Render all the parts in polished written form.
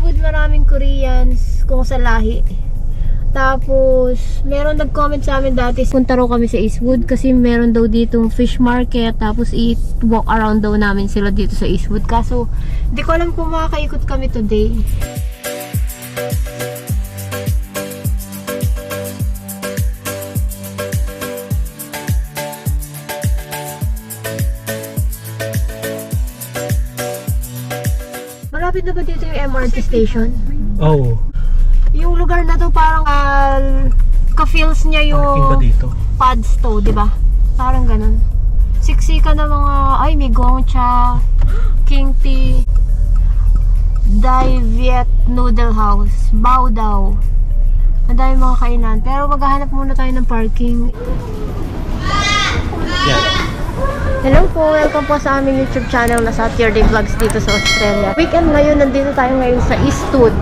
Eastwood, maraming Koreans kung sa lahi. Tapos, meron nag-comment sa amin dati, punta raw kami sa Eastwood kasi meron daw ditong fish market. Tapos, i-walk around daw namin sila dito sa Eastwood. Kaso, hindi ko alam kung makakaikot kami today. Malapit na ba dito yung MRT station? Oo. Yung lugar na to parang ka-feels niya yung Parking ba dito? pads to, di ba? Parang ganun. Siksika na mga, ay may Gongcha, King Tea, Dai Viet Noodle House, Bao Dao. Ang dami mga kainan. Pero maghahanap muna tayo ng parking. Yan. Hello po, welcome po sa aming YouTube channel na Saturday Vlogs dito sa Australia. Weekend ngayon, nandito tayo ngayon sa Eastwood.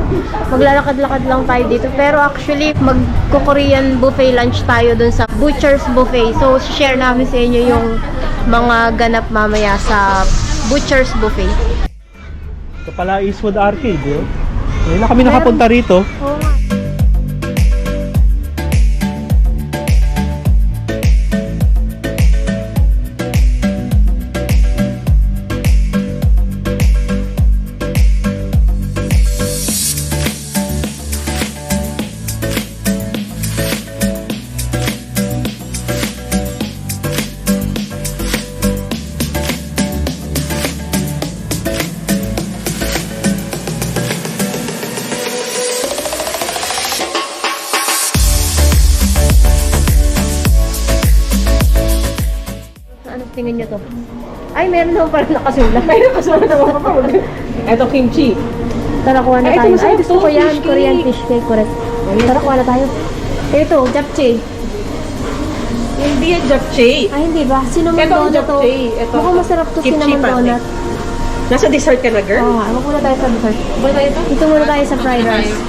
Maglalakad-lakad lang tayo dito. Pero actually, magko-Korean buffet lunch tayo dun sa Butcher's Buffet. So, share namin sa inyo yung mga ganap mamaya sa Butcher's Buffet. Ito pala Eastwood Arcade, eh. Ngayon na kami nakapunta rito. Oo nga. Tingnan nyo to. Ay, meron naman pala nakasulat. Ay, nakasulat naman pa. Ito kimchi. Tara, kuha na Ay, tayo. ito masarap Ay, gusto to, ko yan. fish Korean cake. fish cake, correct. Tara, kuha na tayo. Ito, japchae. Hindi yan japchae. Ay, hindi ba? Cinnamon Ito ang donut to. japchae. Ito. Mukhang masarap to, Kimchi cinnamon pancake. donut. Nasa dessert ka na, girl? Oo nga, muna tayo sa dessert. Ba tayo ito? Ito muna tayo sa fried rice.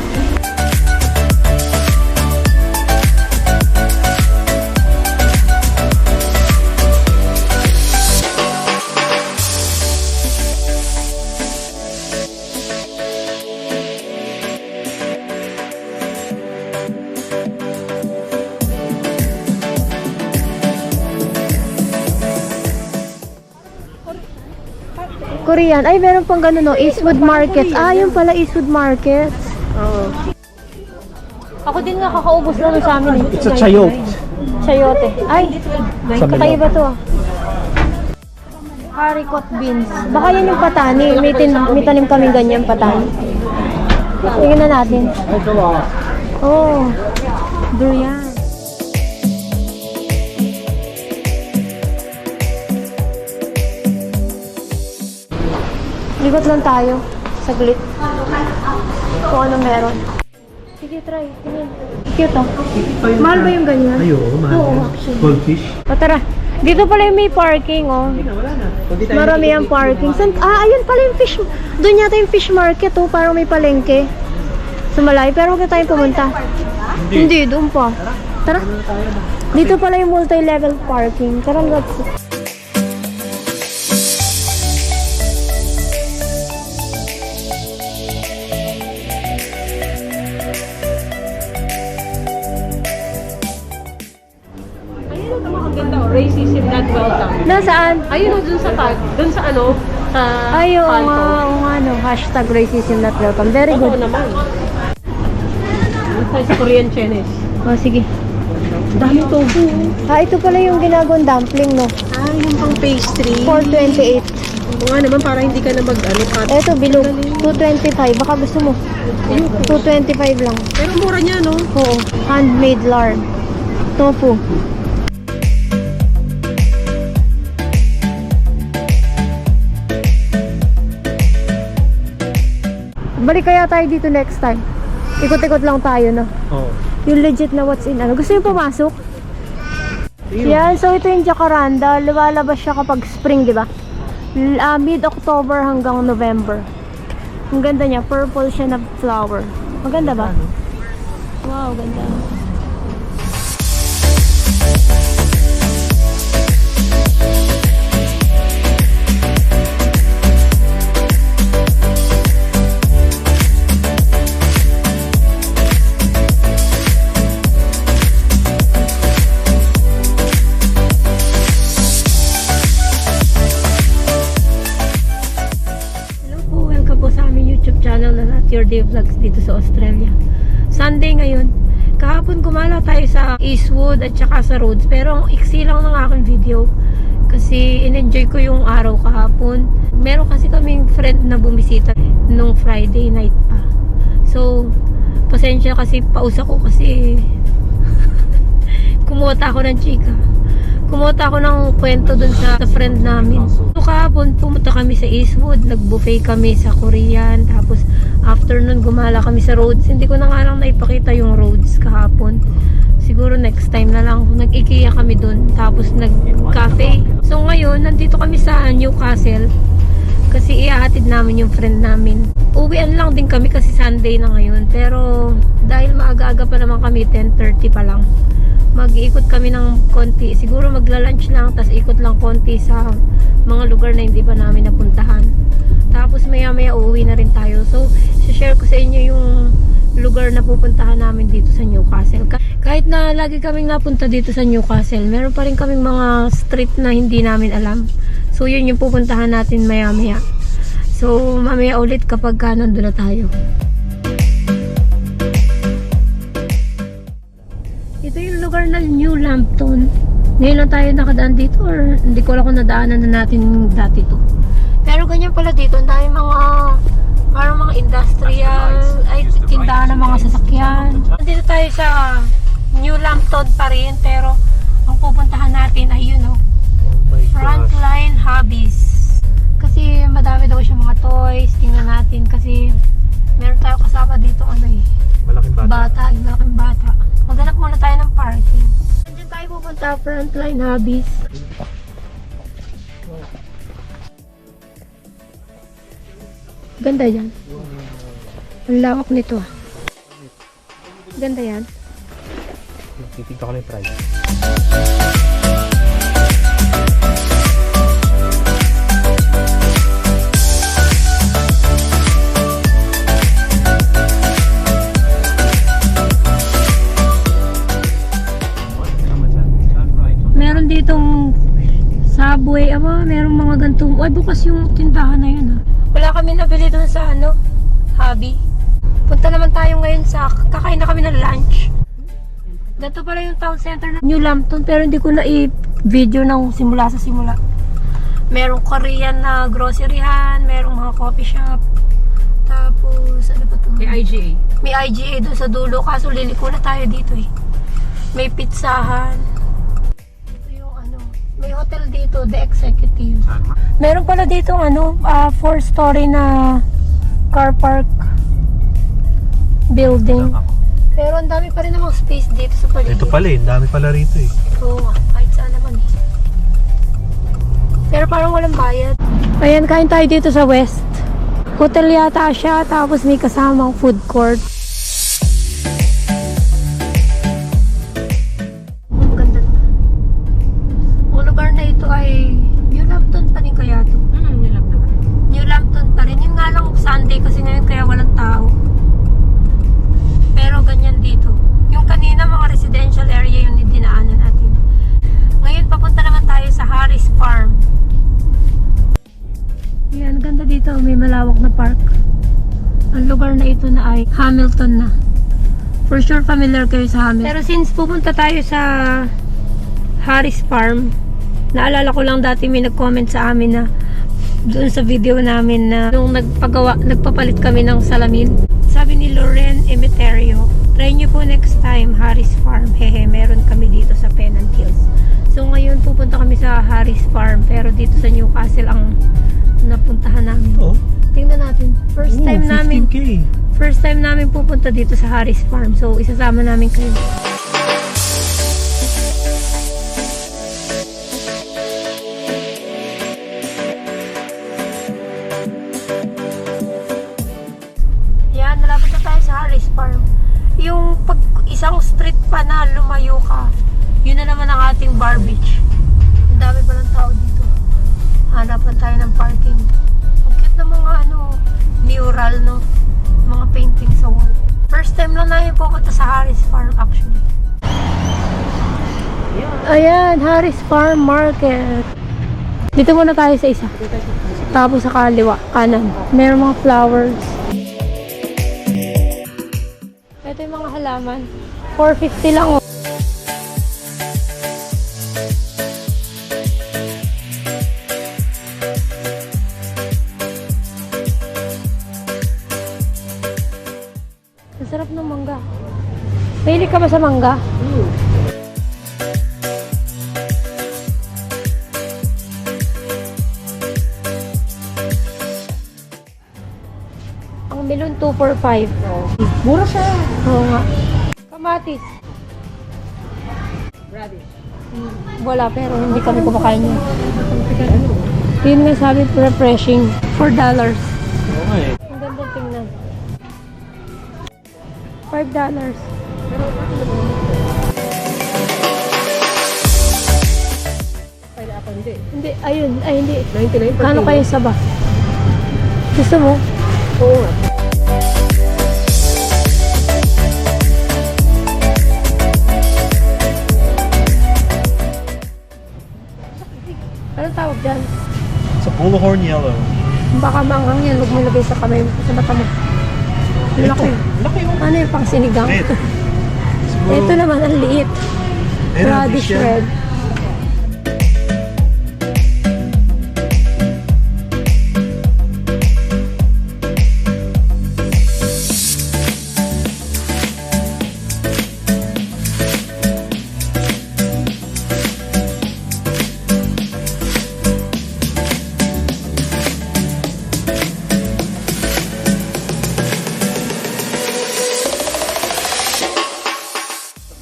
Korean. Ay, meron pang gano'n, no? Eastwood Markets. Ah, yun pala, Eastwood Markets. Oo. Ako din nga, kakaubos lang sa amin. Eh. It's a chayote. Chayote. Ay, Sa kakaiba to. Haricot beans. Baka yan yung patani. May tanim kaming ganyan patani. Tingnan na natin. Oh, durian. Likot lang tayo. Saglit. Kung ano meron. Sige, try. Tingnan. Cute, oh. Mahal ba yung ganyan? Ay, oo, mahal. Oo, yan. actually. Goldfish. O, tara. Dito pala yung may parking, oh. Wala na. Marami ang parking. Ayun pala yung fish. Doon yata yung fish market, oh. Parang may palengke. Sumalay. Pero huwag na tayong pumunta. Hindi, doon pa. Tara. Dito pala yung multi-level parking. Tara, let's. Racism not welcome. Nasaan? Ayun o, dun sa tag. Dun sa ano? Sa Ay, oo Falcon. nga, oo nga, no. Hashtag racism not welcome. Very Oo good. naman. Dun sa Korean Chinese. Oh, sige. Dami to. Ito pala yung ginagawang dumpling, no. Ah, yung pang pastry. 428. Oo nga naman, para hindi ka na mag-ano. Ito, bilog. 225. Baka gusto mo. 225 lang. Pero mura niya, no? Oo. Handmade lard. Tofu. Balik kaya tayo dito next time. Ikot-ikot lang tayo, no? Oo. Yung legit na what's in, ano. Gusto yung pumasok? Yan, so ito yung jacaranda. Lumalabas siya kapag spring, di ba? Mid-October hanggang November. Ang ganda niya, purple siya na flower. Maganda ba? Wow, ganda. Your Day Vlogs dito sa Australia. Sunday ngayon. Kahapon gumala tayo sa Eastwood at saka sa Rhodes, pero ang iksi lang ng aking video kasi in-enjoy ko yung araw kahapon. Meron kasi kaming friend na bumisita nung Friday night pa. So, pasensya kasi pausa ko kasi kumuha ako ng chika. Kumuha ako ng kwento dun sa friend namin. So kahapon pumunta kami sa Eastwood, nag-buffet kami sa Korean, tapos afternoon gumala kami sa Rhodes. Hindi ko na nga lang naipakita yung Rhodes kahapon. Siguro next time na lang. Nag-IKEA kami dun, tapos nag-cafe. So ngayon, nandito kami sa Newcastle kasi iahatid namin yung friend namin. Uwian lang din kami kasi Sunday na ngayon, pero dahil maaga-aga pa naman kami, 10:30 pa lang, mag-iikot kami ng konti. Siguro magla-lunch lang, tas ikot lang konti sa mga lugar na hindi pa namin napuntahan. Tapos maya-maya uuwi na rin tayo. So, share ko sa inyo yung lugar na pupuntahan namin dito sa Newcastle. Kahit na lagi kaming napunta dito sa Newcastle, meron pa rin kaming mga street na hindi namin alam. So, yun yung pupuntahan natin maya-maya. So, mamaya ulit kapag nandun na tayo. Ito yung lugar na New Lambton. Ngayon lang tayo nakadaan dito or hindi ko alam kung nadaanan na natin dati to. Pero ganyan pala dito, ang dami mga parang mga industrial, ay tindahan ng mga sasakyan. Nandito tayo sa New Lambton pa rin, pero ang pupuntahan natin ay yun Oh my gosh. Frontline Hobbies. Kasi madami daw siya mga toys. Tingnan natin kasi meron tayo kasama dito Malaking bata. yung malaking bata. Maghanap muna tayo ng parking. Diyan tayo pupunta, Frontline Hobbies. Ganda yan. Ang lawak nito. Ganda yan. Titignan ko na yung price. Meron ditong Subway. Merong mga gantong. Ay, bukas yung tindahan na yun. Wala kami nabili doon sa hobby. Punta naman tayo ngayon sa kakain na kami ng lunch. Dito pala yung town center ng New Lambton, pero hindi ko na i-video ng simula sa simula. Merong Korean na groceryhan, merong mga coffee shop. Tapos, ano pa to? May IGA. May IGA doon sa dulo, kaso liliko na tayo dito eh. May pizzahan. Ito yung may hotel dito, The Executive. Meron pala dito 4-story na car park building. Pero ang dami pa rin namang space dito sa paligid. Ito pala ang dami pala rito eh. Oo nga, kahit saan naman eh. Pero parang walang bayad. Ayan, kain tayo dito sa West. Hotel yata siya, tapos may kasamang food court. Ang ganda na. Ang lugar na ito ay New Lambton pa rin kaya ito. New Lambton. New Lambton pa rin. Yung nga lang Sunday kasi ngayon kaya walang tao. Pero ganyan dito. Yung kanina mga residential area yung dinaanan natin. Ngayon papunta naman tayo sa Harris Farm. Yan, ganda dito. May malawak na park. Ang lugar na ito na ay Hamilton na. For sure familiar kayo sa Hamilton. Pero since pupunta tayo sa Harris Farm, naalala ko lang dati may nag-comment sa amin na doon sa video namin na nung nagpapalit kami ng salamin. Sabi ni Loren Emeterio, try nyo po next time Harris Farm. Hehe, meron kami dito sa Pennant Hills. So ngayon pupunta kami sa Harris Farm, pero dito sa Newcastle ang napuntahan namin. Oh. Tingnan natin. First time 15K. namin pupunta dito sa Harris Farm. So isasama namin kayo. Yan, nalapit na tayo sa Harris Farm. Yung pag isang street pa na lumayo ka, yun na naman ang ating bar beach. Ang dami pa ng tao dito. Hanapan tayo ng parking. Ang cute na mga mural, no? Mga painting sa wall. First time lang namin pupunta sa Harris Farm actually. Ayan, Harris Farm Market. Dito muna tayo sa isa. Tapos sa kaliwa, kanan. Meron mga flowers. Ito yung mga halaman. 450 lang oh. Ang sarap ng mangga. Mahilig ka ba sa mangga? Ang melon 2 for 5. Mura siya. Oo nga. Kamatis. Radish. Wala pero hindi kami kumakain yun. Yun nga sabi, refreshing. $4. Oo nga eh. Ang ganda tingnan. $5. Pineapple hindi. Hindi, ayun, ay hindi. 99 per Kano kilo. kayo saba? Gusto mo? Oo nga. Anong tawag dyan? Sa bullhorn yellow. Baka maanghang yan, huwag mo ilagay sa kamay mo, sa mata mo. Ang laki. Laki oh. Ano yung pang sinigang? Red. Siguro, Ito naman, ang liit. Radish yan. red.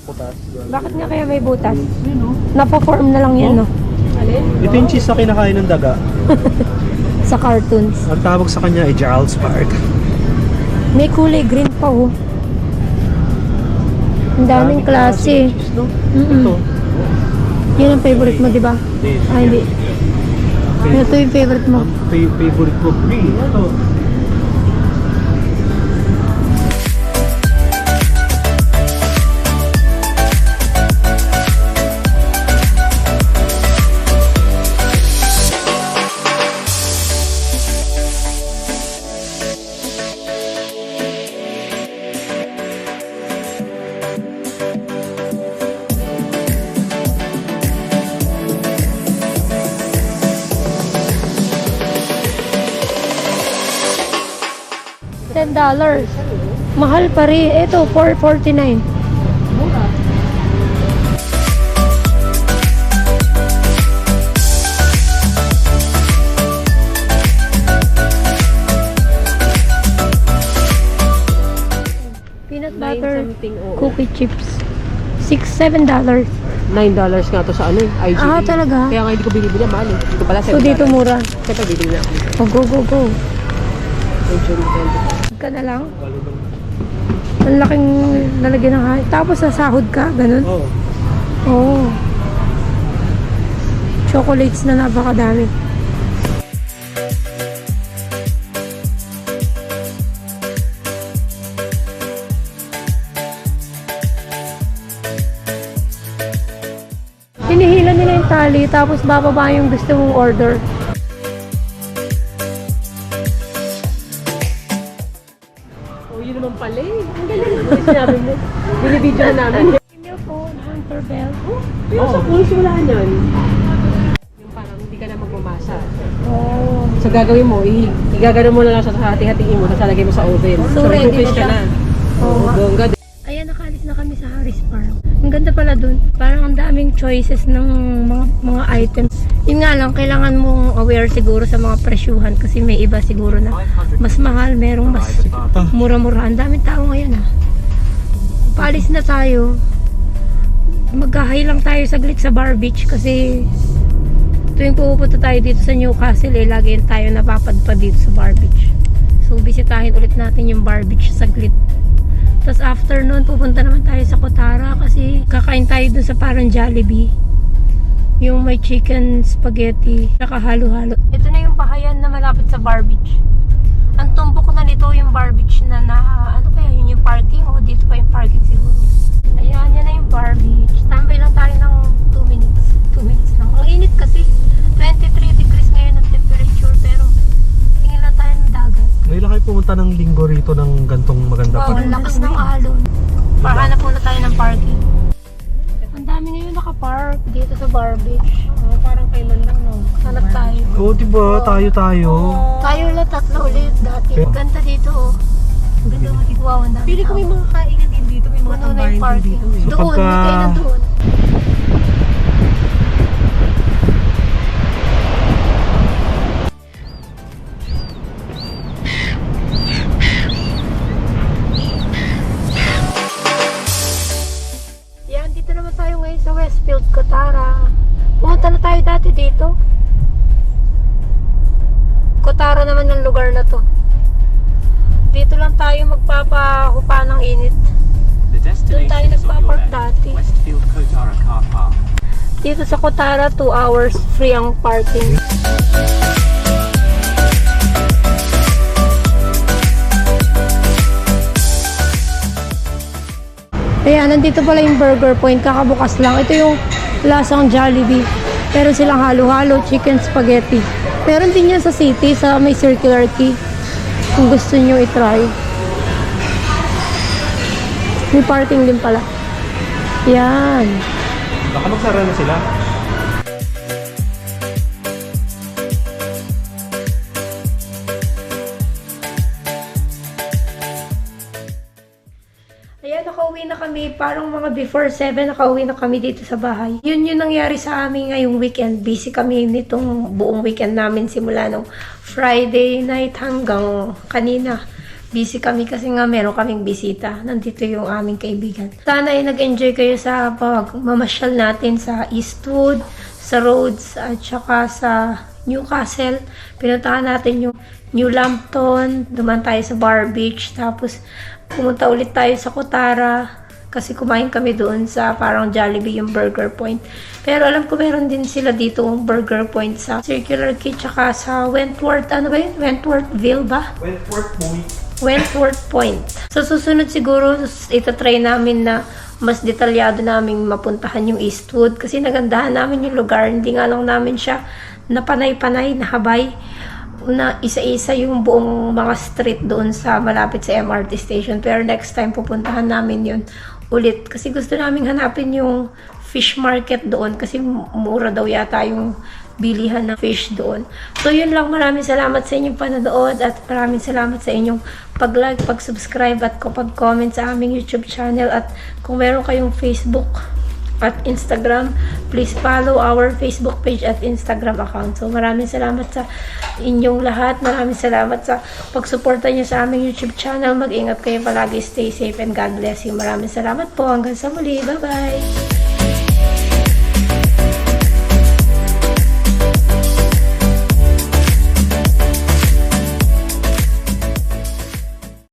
Putas. Bakit nga kaya may butas? Yun oh. Napo-form na lang yan, no? Alin? Ito yung cheese na kinakain ng daga. Sa cartoons. Ang tawag sa kanya ay Giles Park. May kulay green pa, oh. Ang daming klase. Cheese, no? Mm-mm. Ito. Yun ang favorite mo, di ba? Hindi. Ah, hindi. Ito yung favorite mo. Ang favorite ko. Green. Ito. $10. Mahal pa rin. Ito, $4.49. Mura. Peanut Nine butter something, oo. cookie chips. $7. $9 nga to sa ano eh, IGA. Ah, talaga? Kaya nga hindi ko binibili, mahal eh. Dito pala So, dito mura. Kaya pag bibili na ako. Oh, go, go, go. Medyo maganda. Ka na lang. Ang laking lalagyan ng high. Tapos sasahod ka, ganun. Oh. Oo. Chocolates na napakadami. Hinihila nila yung tali, tapos bababa yung gusto mong order. Oh, yun naman pala eh. Ang galing. Sinabi mo. Binibidyo na namin. Email phone, hunter bell. Pero sa pools wala yan. Yung parang hindi ka na magmamasa. Oh. So gagawin mo, igagano mo na lang siya sa hati-hatiin mo, tapos lalagay mo sa oven. So, ready mag-fish na ka siya? na. Oo. Bongga. Ayan, nakaalis na kami sa Harris Farm. Ang ganda pala dun. Parang ang daming choices ng mga items. Yun nga lang, kailangan mong aware siguro sa mga presyuhan kasi may iba siguro na mas mahal, merong mas mura-mura. Ang daming tao ngayon ah. Paalis na tayo. Magkahay lang tayo saglit sa Bar Beach kasi tuwing pupunta tayo dito sa Newcastle eh, lagi tayo napapadpad dito sa Bar Beach. So, bisitahin ulit natin yung Bar Beach saglit. Tapos after nun, pupunta naman tayo sa Kotara kasi kakain tayo dun sa parang Jollibee. Yung may chicken spaghetti, nakahalo-halo. Ito na yung bahayan na malapit sa Bar Beach. Ang tumbok na nito yung Bar Beach na ano kaya yun yung parking o dito pa yung parking siguro. Ayan, yan na yung Bar Beach. Tambay lang tayo ng 2 minutes. 2 minutes lang. Ang init kasi. 23 degrees ngayon ang temperature pero tingin lang tayo ng dagat. Ngayon lang kayo pumunta pumunta ng linggo rito ng gantong maganda Wow, ang lakas ng alon. Pahanap muna tayo ng parking. Ang dami ngayon nakapark dito sa Bar Beach. Parang kailan lang, no? Hanap tayo. Oo, diba? Tayo. Tayo ulit, tatlo ulit dati. Okay. Ganda dito, oh. Ang ganda mo dito. Wow, ang dami. Pili ko may mga kainan din dito, may mga Puno na tambayan yung din parking. dito. Eh. So, Doon, pagka- may kayo na doon. Yan, dito naman tayo ngayon sa Westfield, Kotara. Pumunta na tayo dati dito. Kotara naman yung lugar na to. Dito lang tayo magpapahupa ng init. Doon tayo nagpapark dati. Westfield Kotara Car Park. Dito sa Kotara, 2 hours free ang parking. Ayan, nandito pala yung Burger Point. Kakabukas lang. Ito yung lasang Jollibee. Meron silang halo-halo, chicken spaghetti. Meron din yan sa city, sa may circular key. Kung gusto nyo itry. May parking din pala. Yan. Baka magsara na sila. Ayan, nakauwi na kami. Parang mga before 7, nakauwi na kami dito sa bahay. Yun yung nangyari sa amin ngayong weekend. Busy kami nitong buong weekend namin simula nung Friday night hanggang kanina. Busy kami kasi nga meron kaming bisita. Nandito yung aming kaibigan. Sana ay nag-enjoy kayo sa pagmamasyal natin sa Eastwood, sa Rhodes, at saka sa Newcastle. Pinuntahan natin yung New Lambton, duman tayo sa Bar Beach, tapos pumunta ulit tayo sa Kotara kasi kumain kami doon sa parang Jollibee yung Burger Point. Pero alam ko meron din sila dito yung Burger Point sa Circular Quay tsaka sa Wentworth, ano ba yun? Wentworthville ba? Wentworth Point. Sa susunod siguro, itatry namin na mas detalyado naming mapuntahan yung Eastwood kasi nagandahan namin yung lugar. Hindi nga lang namin siya napanay-panay, nahabay na isa-isa yung buong mga street doon sa malapit sa MRT station. Pero next time pupuntahan namin yun ulit kasi gusto namin hanapin yung fish market doon kasi mura daw yata yung bilihan ng fish doon. So yun lang, maraming salamat sa inyong panonood at maraming salamat sa inyong pag-like, pag-subscribe at pag-comment sa aming YouTube channel. At kung meron kayong Facebook at Instagram, please follow our Facebook page at Instagram account. So maraming salamat sa inyong lahat. Maraming salamat sa pagsuporta niyo sa aming YouTube channel. Mag-ingat kayo palagi, stay safe and God bless you. Maraming salamat po. Hanggang sa muli. Bye-bye!